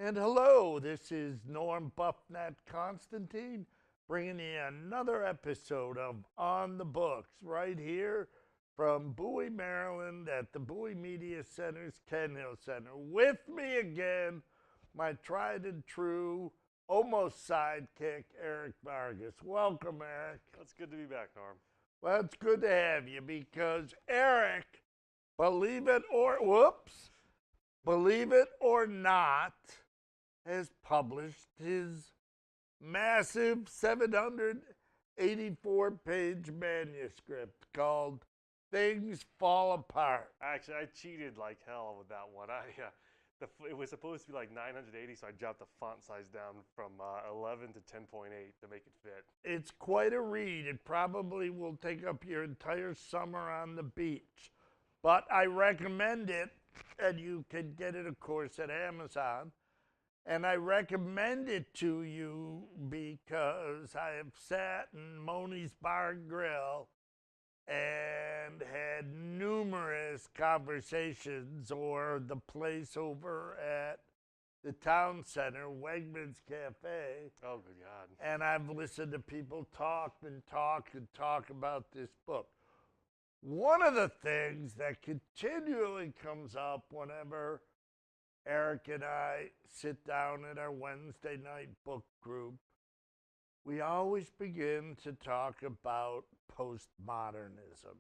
And hello, this is Norm Buffnat Constantine bringing you another episode of On the Books right here from Bowie, Maryland at the Bowie Media Center's Ken Hill Center. With me again, my tried and true, almost sidekick, Eric Vargas. Welcome, Eric. It's good to be back, Norm. Well, it's good to have you because Eric, believe it or not, has published his massive 784-page manuscript called Things Fall Apart. Actually, I cheated like hell with that one. It was supposed to be like 980, so I dropped the font size down from 11 to 10.8 to make it fit. It's quite a read. It probably will take up your entire summer on the beach. But I recommend it, and you can get it, of course, at Amazon. And I recommend it to you because I have sat in Moni's Bar and Grill and had numerous conversations, or the place over at the town center, Wegmans Cafe. Oh, good God. And I've listened to people talk and talk and talk about this book. One of the things that continually comes up whenever Eric and I sit down at our Wednesday night book group, we always begin to talk about postmodernism,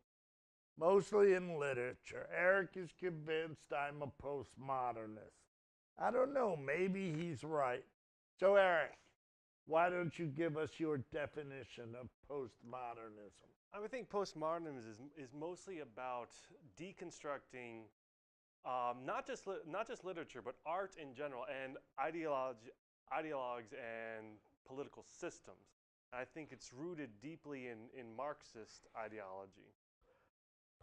mostly in literature. Eric is convinced I'm a postmodernist. I don't know, maybe he's right. So, Eric, why don't you give us your definition of postmodernism? I would think postmodernism is mostly about deconstructing not just literature, but art in general, and ideologues and political systems. I think it's rooted deeply in Marxist ideology.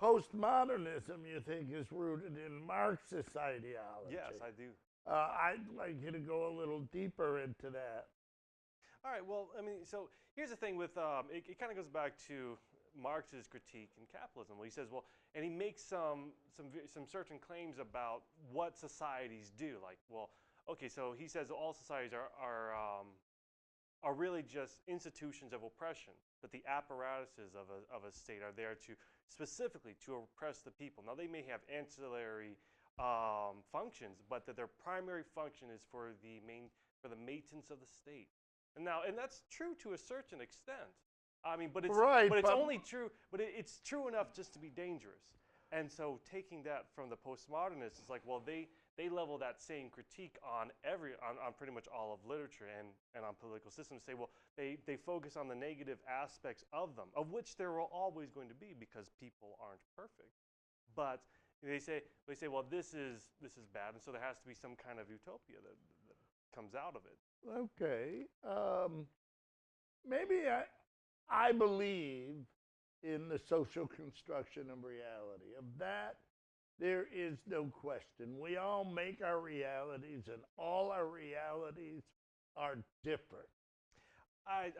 Postmodernism, you think, is rooted in Marxist ideology? Yes, I do. I'd like you to go a little deeper into that. All right, well, I mean, so here's the thing with, it kind of goes back to Marx's critique in capitalism. Well, he says, well, and he makes some certain claims about what societies do. Like, well, okay, so he says all societies are really just institutions of oppression, that the apparatuses of a state are there to specifically to oppress the people. Now, they may have ancillary functions, but that their primary function is for the maintenance of the state. And that's true to a certain extent. I mean, but it's right, but it's only true. But it's true enough just to be dangerous. And so taking that from the postmodernists is like, well, they level that same critique on pretty much all of literature and on political systems. Say, well, they focus on the negative aspects of them, of which there are always going to be because people aren't perfect. But they say, well, this is bad, and so there has to be some kind of utopia that comes out of it. Okay. Maybe I believe in the social construction of reality. Of that, there is no question. We all make our realities, and all our realities are different. I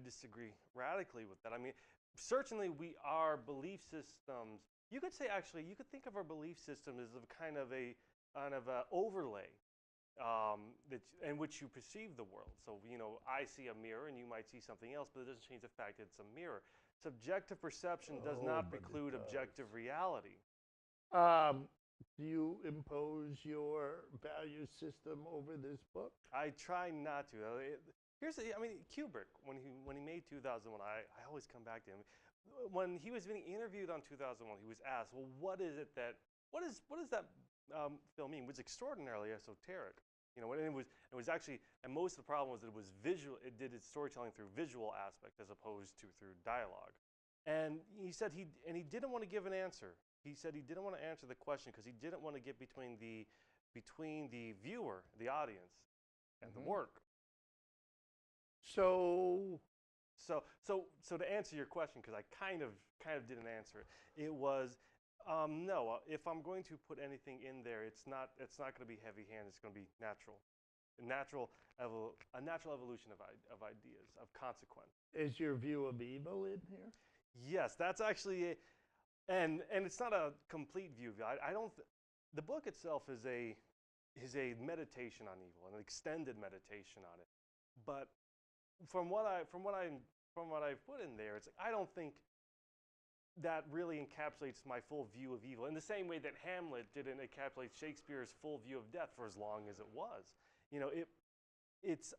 disagree radically with that. I mean, certainly our belief systems. You could say, actually, you could think of our belief system as a kind of a overlay in which you perceive the world. So, I see a mirror and you might see something else, but it doesn't change the fact that it's a mirror. Subjective perception does not preclude objective reality. Do you impose your value system over this book? I try not to. Kubrick, when he made 2001, I always come back to him. When he was being interviewed on 2001, he was asked, well, what does that film mean? It was extraordinarily esoteric. And it was actually, and most of the problem was that it was visual. It did its storytelling through visual aspect as opposed to through dialogue. And he said he didn't want to give an answer. He said he didn't want to answer the question because he didn't want to get between the viewer, the audience, and the work. So to answer your question, because I kind of didn't answer it, it was no. If I'm going to put anything in there, it's not going to be heavy-handed. It's going to be natural, a natural evolution of ideas, of consequence. Is your view of evil in here? Yes, that's actually and it's not a complete view. I don't. The book itself is a is a meditation on evil, an extended meditation on it. But from what I put in there, it's like, I don't think that really encapsulates my full view of evil in the same way that Hamlet didn't encapsulate Shakespeare's full view of death for as long as it was. You know,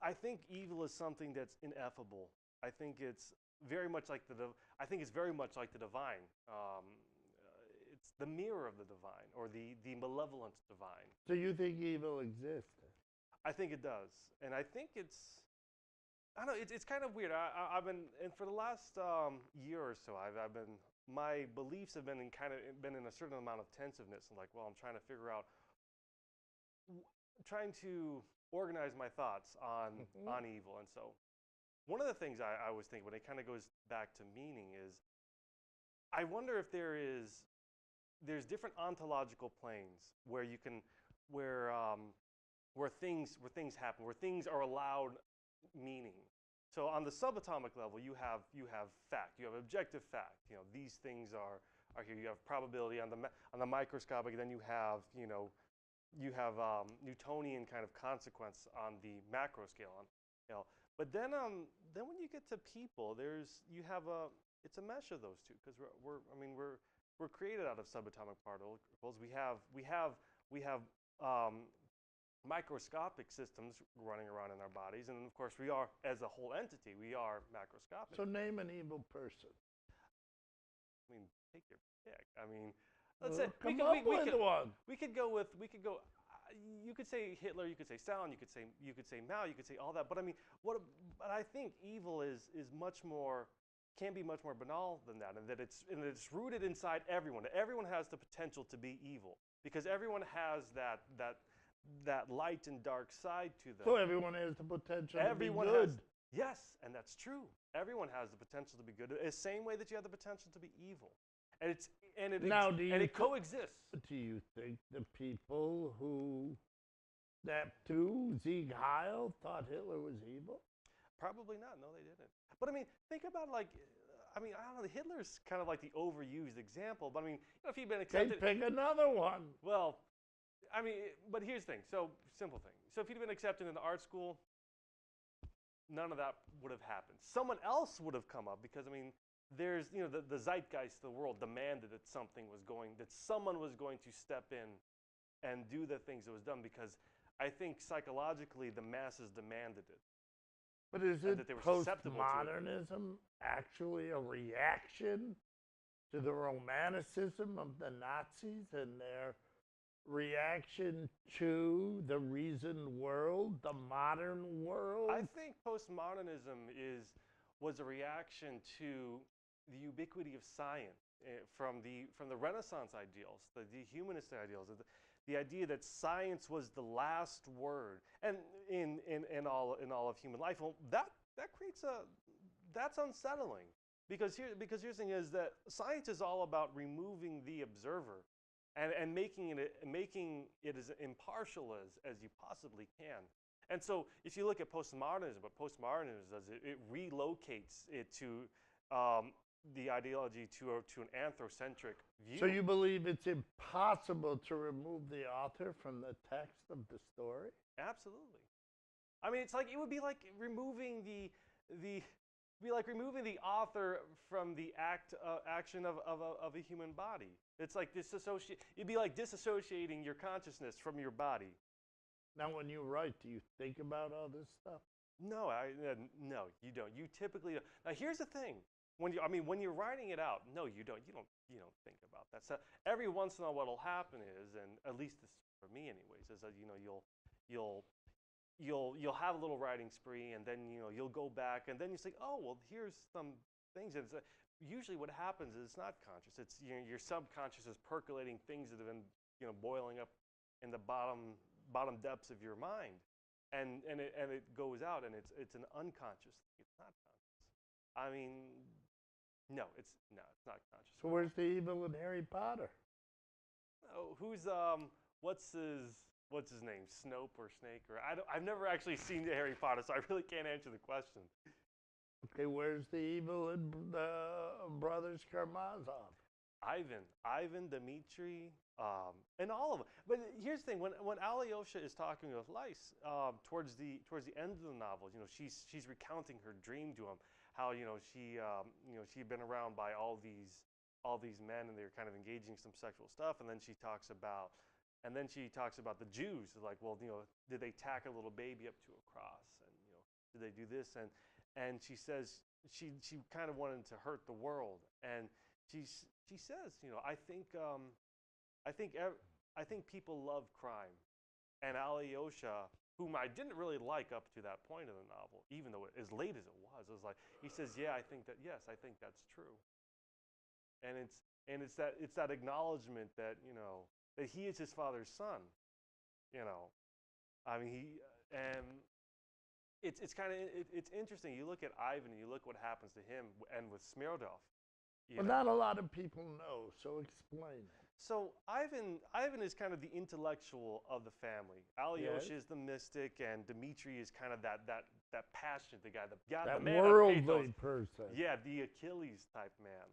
I think evil is something that's ineffable. I think it's very much like I think it's very much like the divine. It's the mirror of the divine, or the malevolent divine. So you think evil exists? I think it does, and I think I don't know. It's kind of weird. I've been, and for the last year or so, I've been, my beliefs have been in a certain amount of tensiveness, and like, well, I'm trying to figure out, trying to organize my thoughts on evil. And so, one of the things I was thinking, when it kind of goes back to meaning, is I wonder if there's different ontological planes where you can where things happen, where things are allowed meaning. So on the subatomic level, you have fact, you have objective fact. You know, these things are here. You have probability on the microscopic. Then you have Newtonian kind of consequence on the macro scale. But then when you get to people, it's a mesh of those two, because we're created out of subatomic particles. We have microscopic systems running around in our bodies, and of course we are, as a whole entity, we are macroscopic. So name an evil person. I mean, take your pick. I mean, let's say we could go. You could say Hitler. You could say Stalin. You could say Mao. You could say all that. But I mean, but I think evil is much more, can be much more banal than that, and that it's rooted inside everyone. Everyone has the potential to be evil, because everyone has that light and dark side to them. So everyone has the potential to be good. Yes, and that's true. Everyone has the potential to be good, the same way that you have the potential to be evil. And it coexists. Do you think the people who snapped to Sieg Heil thought Hitler was evil? Probably not. No, they didn't. But I mean, think about I don't know. Hitler's kind of like the overused example. But I mean, if he'd been accepted, they'd pick another one. Well, I mean, but here's the thing. So, simple thing. So if he'd been accepted into art school, none of that would have happened. Someone else would have come up, because I mean, there's, the zeitgeist of the world demanded that someone was going to step in and do the things that was done, because I think psychologically the masses demanded it. But is it postmodernism actually a reaction to the romanticism of the Nazis and their reaction to the reasoned world, the modern world? I think postmodernism was a reaction to the ubiquity of science from the Renaissance ideals, the humanist ideals, the idea that science was the last word, and in all of human life. Well, that creates that's unsettling, because here's the thing is that science is all about removing the observer and making it as impartial as you possibly can. And so if you look at postmodernism, what postmodernism does, it relocates it to the ideology to an anthrocentric view. So you believe it's impossible to remove the author from the text of the story? Absolutely. I mean, it would be like removing removing the author from the action of a human body. It's like it'd be like disassociating your consciousness from your body. Now, when you write, do you think about all this stuff? No, no, you don't. You typically don't. Now, here's the thing: when you're writing it out, no, you don't. You don't think about that. So every once in a while, what'll happen is, and at least this for me, anyways, is that you'll have a little writing spree, and then you'll go back, and then you say, oh, well, here's some things. And usually, what happens is it's not conscious. It's your subconscious is percolating things that have been boiling up in the bottom depths of your mind, and it goes out, and it's an unconscious thing. It's not conscious. I mean, no, it's not conscious. So where's the evil in Harry Potter? Oh, what's his name? Snope or Snake? Or I've never actually seen Harry Potter, so I really can't answer the question. Okay, where's the evil in the Brothers Karamazov? Ivan, Dmitri, and all of them. But here's the thing: when Alyosha is talking with Lys towards the end of the novel, she's recounting her dream to him, how she had been around by all these men, and they were kind of engaging some sexual stuff, and then she talks about the Jews, like, well, did they tack a little baby up to a cross, and did they do this, and she says she kind of wanted to hurt the world, and she says, I think people love crime, and Alyosha, whom I didn't really like up to that point of the novel, even though as late as it was like, he says, yeah, I think that's true, and it's that acknowledgement that that he is his father's son, I mean it's kind of it's interesting. You look at Ivan, and you look what happens to him, and with Smirnov. Well, not a lot of people know, so explain it. So Ivan is kind of the intellectual of the family. Alyosha is the mystic, and Dmitri is kind of that passionate, the man worldly person. Yeah, the Achilles type man.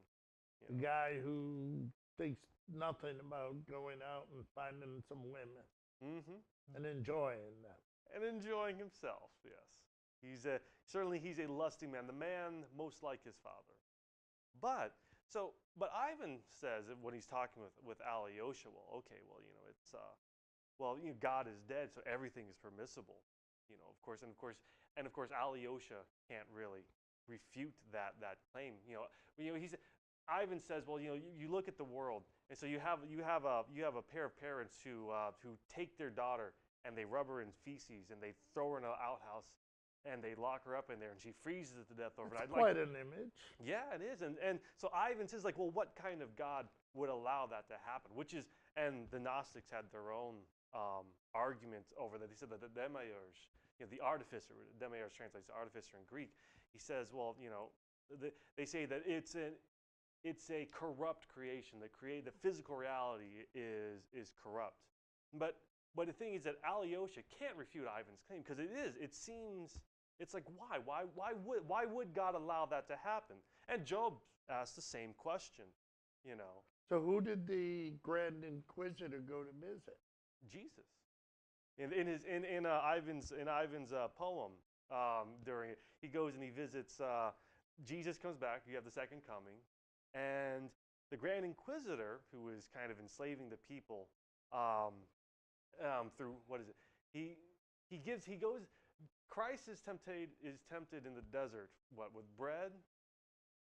The guy who thinks nothing about going out and finding some women and enjoying them. And enjoying himself, yes. He's he's a lusty man, the man most like his father. But Ivan says that when he's talking with Alyosha, well, okay, well, God is dead, so everything is permissible, of course, and of course, Alyosha can't really refute that claim, Ivan says, well, you look at the world, and so you have a pair of parents who take their daughter and they rub her in feces and they throw her in an outhouse and they lock her up in there and she freezes to death overnight. That's quite an image. Yeah, it is, and so Ivan says, like, well, what kind of God would allow that to happen? And the Gnostics had their own arguments over that. They said that the Demaios, the artificer, Demaios translates artificer in Greek. He says, well, they say that it's a corrupt creation. The physical reality is corrupt. But the thing is that Alyosha can't refute Ivan's claim, because it's like, why would God allow that to happen? And Job asked the same question, So who did the Grand Inquisitor go to visit? Jesus. In Ivan's poem, during it, he goes and he visits. Jesus comes back. You have the second coming. And the Grand Inquisitor, who is kind of enslaving the people through, what is it? He goes. Christ is tempted in the desert. What, with bread,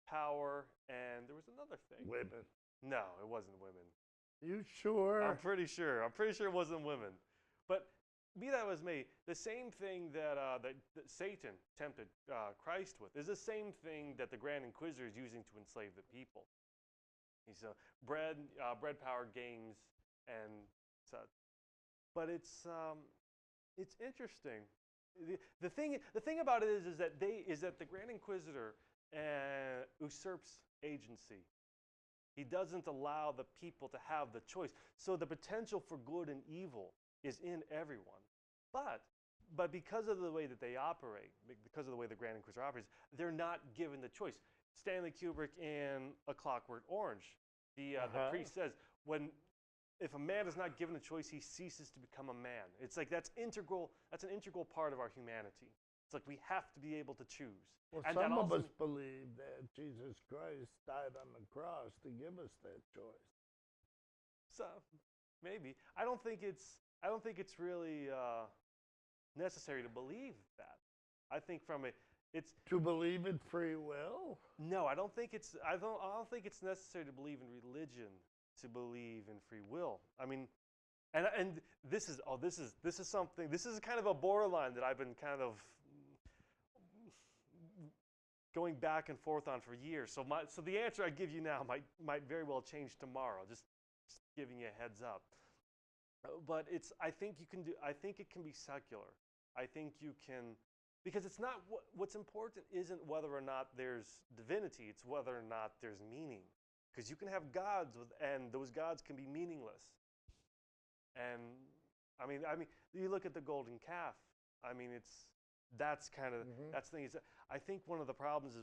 power, and there was another thing. Women. No, it wasn't women. You sure? I'm pretty sure it wasn't women. But be that as may, the same thing that Satan tempted Christ with is the same thing that the Grand Inquisitor is using to enslave the people. He's bread, power, games, and such. But it's interesting. The thing about it is that the Grand Inquisitor usurps agency. He doesn't allow the people to have the choice. So the potential for good and evil is in everyone. But because of the way that they operate, because of the way the Grand Inquisitor operates, they're not given the choice. Stanley Kubrick in A Clockwork Orange, the priest says, if a man is not given a choice, he ceases to become a man. It's like that's an integral part of our humanity. It's like we have to be able to choose. Well, and some of us believe that Jesus Christ died on the cross to give us that choice. So maybe I don't think it's really necessary to believe that. I think it's to believe in free will. No, I don't think it's necessary to believe in religion to believe in free will. I mean, and this is something. This is kind of a borderline that I've been kind of going back and forth on for years. So the answer I give you now might very well change tomorrow. Just giving you a heads up. But I think it can be secular. I think you can, because it's not what's important isn't whether or not there's divinity. It's whether or not there's meaning. Because you can have gods and those gods can be meaningless. And I mean, you look at the golden calf. I mean, that's the thing. I think one of the problems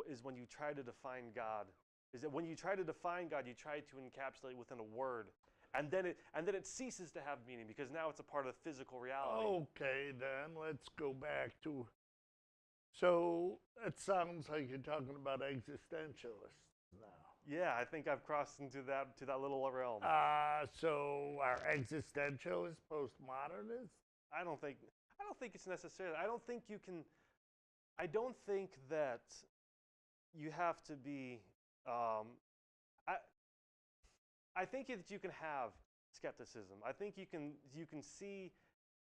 is when you try to define God. Is that when you try to define God, you try to encapsulate within a word, and then it ceases to have meaning because now it's a part of physical reality. Okay, then let's go back to. So it sounds like you're talking about existentialists now. Yeah, I think I've crossed into that little realm. So are existentialists postmodernists? I don't think I don't think it's necessary. I don't think you can. I don't think that you have to be. I I think that you can have skepticism. I think you can see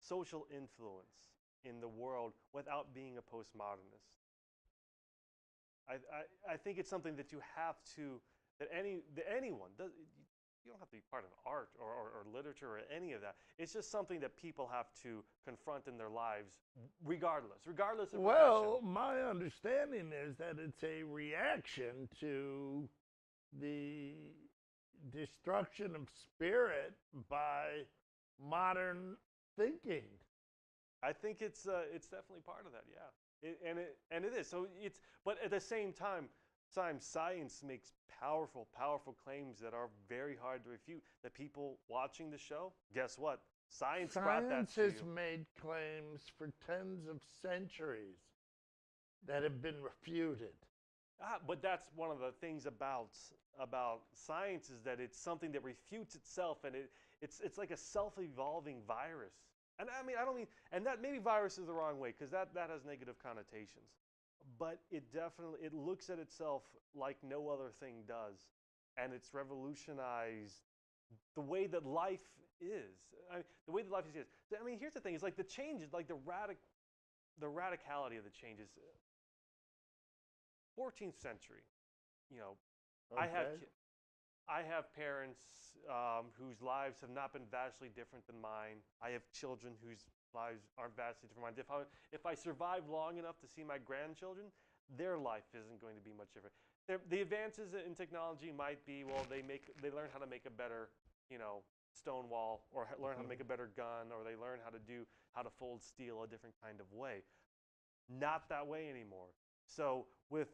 social influence in the world without being a postmodernist. I think it's something that you have to that anyone does. You don't have to be part of art or literature or any of that. It's just something that people have to confront in their lives, regardless of Well, profession. my understanding is that it's a reaction to the destruction of spirit by modern thinking. I think it's definitely part of that. Yeah, and it is. So it's but at the same time, science makes powerful claims that are very hard to refute. That people watching the show, guess what? Science brought that Science to has you. made claims for tens of centuries that have been refuted. But that's one of the things about science is that it's something that refutes itself, and it's like a self-evolving virus. And I mean, I don't mean, and that maybe virus is the wrong way because that has negative connotations. But it definitely it looks at itself like no other thing does, and it's revolutionized the way that life is. I mean, the way that life is. I mean, here's the thing: it's like the changes, like the radicality of the changes. 14th century, you know, I have Okay? I have parents whose lives have not been vastly different than mine. I have children whose lives aren't vastly different than mine. If I survive long enough to see my grandchildren, their life isn't going to be much different. The advances in technology might be well, they learn how to make a better, you know, stone wall, or learn how to make a better gun, or they learn how to fold steel a different kind of way. Not that way anymore. So with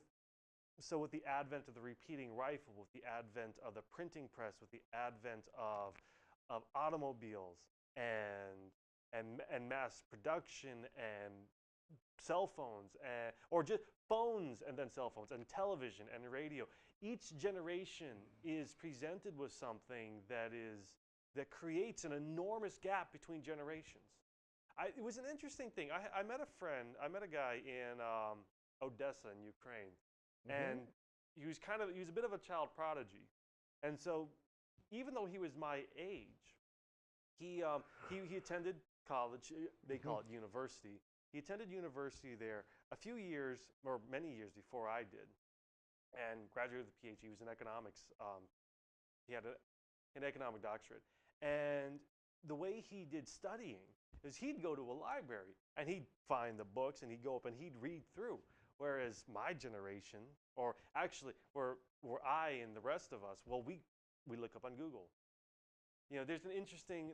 the advent of the repeating rifle, with the advent of the printing press, with the advent of automobiles and mass production and cell phones or just phones and then cell phones and television and radio, each generation is presented with something that creates an enormous gap between generations. It was an interesting thing. I met a friend. I met a guy in Odessa in Ukraine, Mm-hmm. and he was a bit of a child prodigy, and so even though he was my age, he attended college. They Mm-hmm. call it university. He attended university there a few years or many years before I did, and graduated with a PhD. He was in economics. He had an economic doctorate, and the way he did studying is he'd go to a library and he'd find the books and he'd go up and he'd read through. Whereas my generation, or actually where I and the rest of us, well, we look up on Google. You know, there's an interesting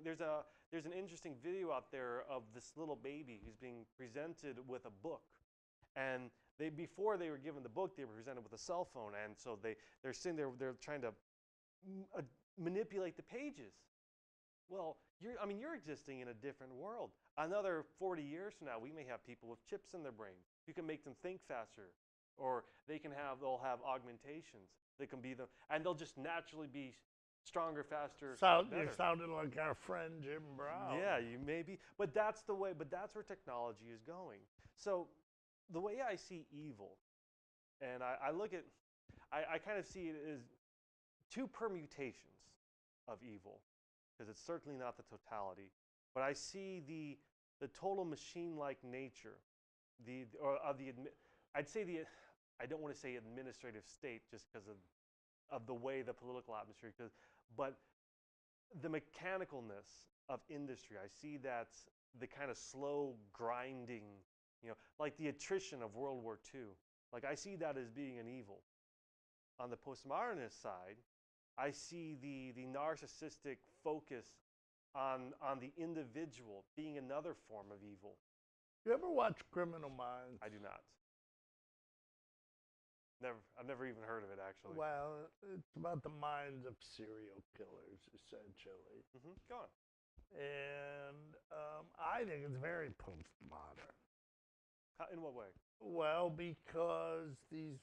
video out there of this little baby who's being presented with a book, and they before they were given the book, they were presented with a cell phone, and so they're sitting there, they're trying to uh, manipulate the pages. Well, you're existing in a different world. Another 40 years from now, we may have people with chips in their brain. You can make them think faster, or they'll have augmentations. They can be them, and they'll just naturally be stronger, faster, You're better. sounding like our friend Jim Brown. Yeah, you may be, but that's the way. But that's where technology is going. So, the way I see evil, and I look at, I kind of see it as two permutations of evil, because it's certainly not the totality. But I see the total machine-like nature, the or of the I'd say the I don't want to say administrative state just because of the way the political atmosphere, but the mechanicalness of industry. I see that the kind of slow grinding, like the attrition of World War II. Like I see that as being an evil. On the postmodernist side, I see the narcissistic focus on the individual being another form of evil. You ever watch Criminal Minds? I do not. I've never even heard of it actually. Well, it's about the minds of serial killers, essentially. Go on. And I think it's very postmodern. In what way? Well, because these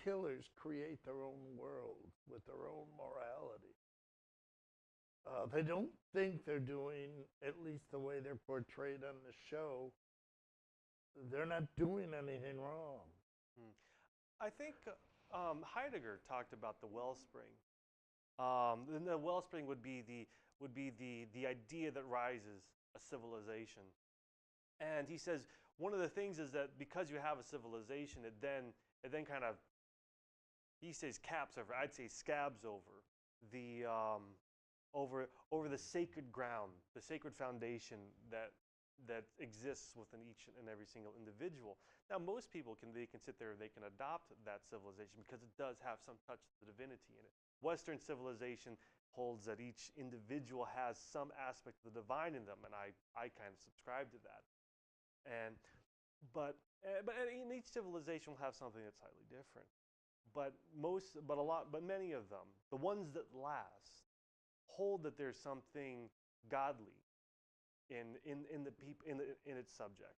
killers create their own worlds with their own morality. They don't think they're doing, at least the way they're portrayed on the show, they're not doing anything wrong. I think Heidegger talked about the wellspring. And the wellspring would be the idea that rises a civilization. And he says one of the things is that because you have a civilization, it then kind of, he says caps over, I'd say scabs over the over the sacred ground, the sacred foundation that exists within each and every single individual. Now, most people can sit there, they can adopt that civilization because it does have some touch of the divinity in it. Western civilization holds that each individual has some aspect of the divine in them, and I kind of subscribe to that. But in each civilization will have something that's slightly different. But many of them, the ones that last, hold that there's something godly in its subject.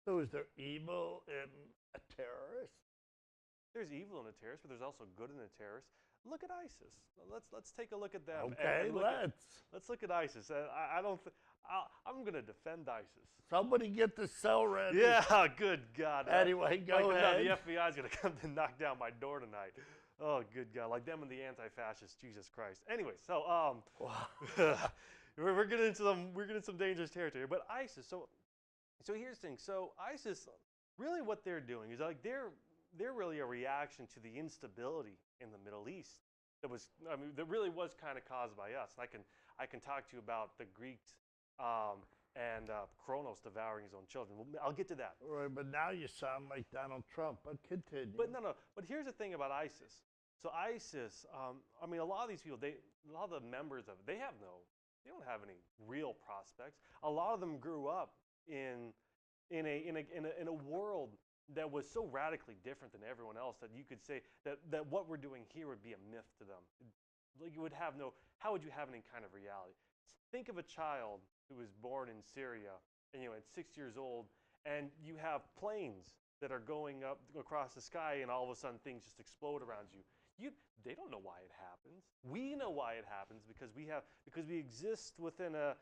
So is there evil in a terrorist? There's evil in a terrorist, but there's also good in a terrorist. Look at ISIS. Let's take a look at them. Okay, Let's look at ISIS. I'm going to defend ISIS. Somebody get the cell ready. Yeah, good God. Anyway, go ahead. No, the FBI's going to come to knock down my door tonight. Oh, good God. Like them and the anti-fascists. Jesus Christ. Anyway, so we're getting into some dangerous territory. But ISIS. So here's the thing. So ISIS, really, what they're doing is like they're really a reaction to the instability in the Middle East that really was kind of caused by us. And I can talk to you about the Greeks and Kronos devouring his own children. I'll get to that. Right, but now you sound like Donald Trump. But continue. But no. But here's the thing about ISIS. So ISIS, a lot of these people, a lot of the members of it, they don't have any real prospects. A lot of them grew up in a world that was so radically different than everyone else that you could say that what we're doing here would be a myth to them. Like how would you have any kind of reality? Think of a child who was born in Syria and at 6 years old, and you have planes that are going up across the sky, and all of a sudden things just explode around you. They don't know why it happens. We know why it happens because we exist within a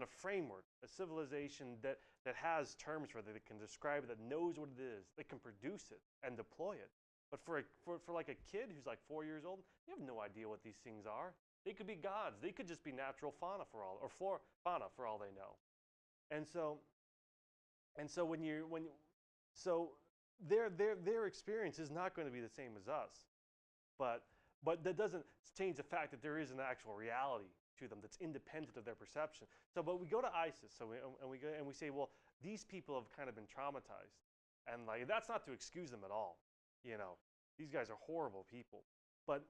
framework, a civilization that has terms for it, that can describe it, that knows what it is, that can produce it and deploy it. But for like a kid who's like 4 years old, you have no idea what these things are. They could be gods. They could just be natural fauna fauna for all they know. And so their experience is not going to be the same as us. But that doesn't change the fact that there is an actual reality to them that's independent of their perception. But we go to ISIS, we say, well, these people have kind of been traumatized, and like that's not to excuse them at all. These guys are horrible people, but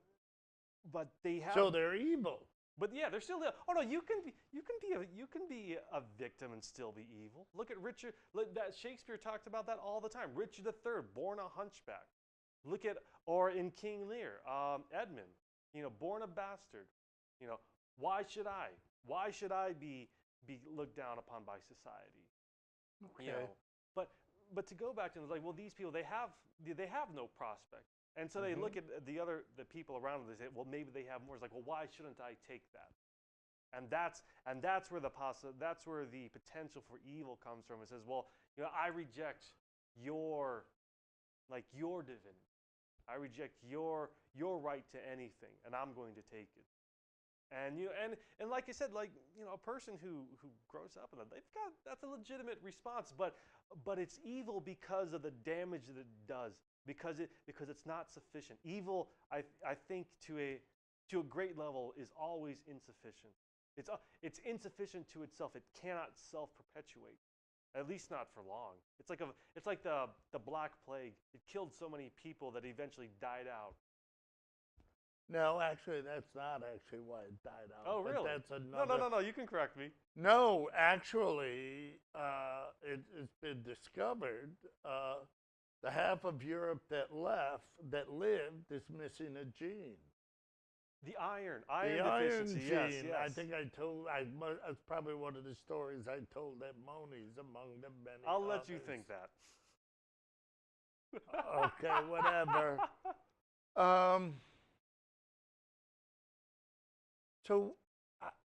they have. So they're evil. But yeah, they're still. Oh no, you can be a victim and still be evil. Look at Richard. That Shakespeare talked about that all the time. Richard III, born a hunchback. Or in King Lear, Edmund, born a bastard. Why should I be looked down upon by society? Okay. But to go back to like, well, these people they have no prospect, and so they look at the people around them. They say, well, maybe they have more. It's like, well, why shouldn't I take that? And that's where the potential for evil comes from. It says, well, I reject your divinity. I reject your right to anything, and I'm going to take it. And and like I said, a person who grows up in that, that's a legitimate response, but it's evil because of the damage that it does, because it's not sufficient. Evil, I think to a great level, is always insufficient. It's insufficient to itself. It cannot self-perpetuate. At least not for long. It's like the Black Plague. It killed so many people that eventually died out. No, actually, that's not actually why it died out. Oh, really? That's another. No. You can correct me. No, actually, it's been discovered the half of Europe that lived, is missing a gene. The iron The iron deficiency. gene. Yes, yes. I think that's probably one of the stories I told at Moni's among the many I'll let you others. think that. Okay, whatever. Um, so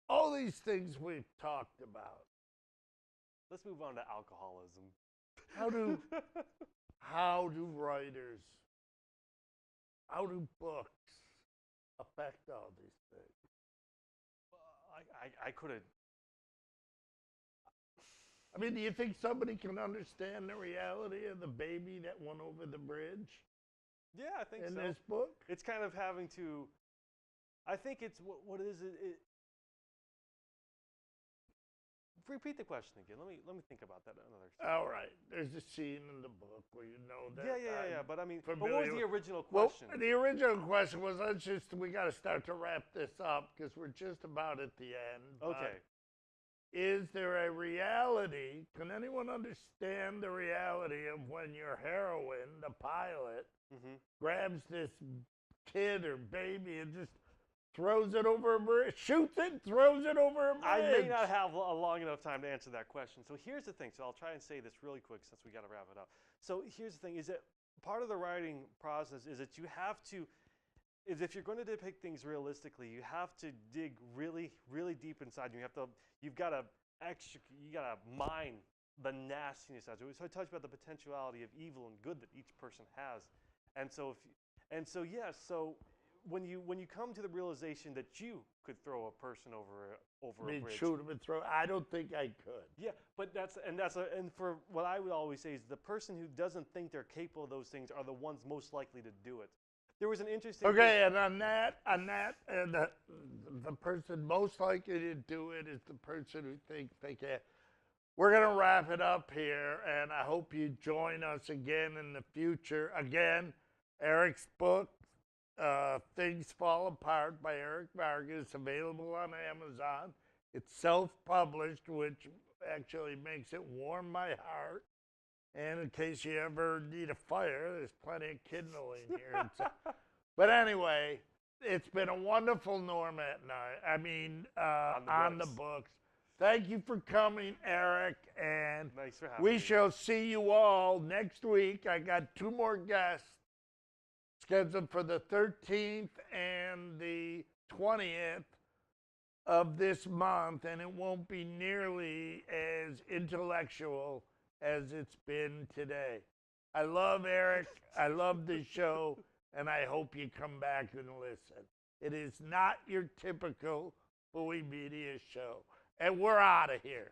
all these things we've talked about, Let's move on to alcoholism. how do writers, how do books affect all these things? I could have. I mean, do you think somebody can understand the reality of the baby that went over the bridge Yeah, I think in so. this book? It's kind of having to. I think it's what is it? Repeat the question again. Let me think about that another. All right. There's a scene in the book where you know that. Yeah. But I mean, but what was familiar the original Well, question? the original question was, we got to start to wrap this up because we're just about at the end. but Okay. Is there a reality? Can anyone understand the reality of when your heroine, the pilot, Mm-hmm. grabs this kid or baby and just throws it over a bridge, shoots it, throws it over a bridge? I may not have a long enough time to answer that question. So here's the thing. So I'll try and say this really quick since we got to wrap it up. So here's the thing: is that part of the writing process is that you have to. Is if you're going to depict things realistically, you have to dig really, really deep inside. You've got to mine the nastiness out of it. So I talked about the potentiality of evil and good that each person has, so when you come to the realization that you could throw a person over a bridge, Shoot him and throw. I don't think I could. yeah, but and for what I would always say is the person who doesn't think they're capable of those things are the ones most likely to do it. There was an interesting. Okay, and on that, the person most likely to do it is the person who thinks they can. We're gonna wrap it up here, and I hope you join us again in the future. Again, Eric's book, "Things Fall Apart" by Eric Vargas, available on Amazon. It's self-published, which actually makes it warm my heart. And in case you ever need a fire, there's plenty of kindling here. But anyway, it's been a wonderful Normat night. I mean, on the books. Thank you for coming, Eric. And Thanks for having we me. shall see you all next week. I got 2 more guests scheduled for the 13th and the 20th of this month, and it won't be nearly as intellectual as it's been today. I love Eric. I love the show, and I hope you come back and listen. It is not your typical Bowie Media show. And we're out of here.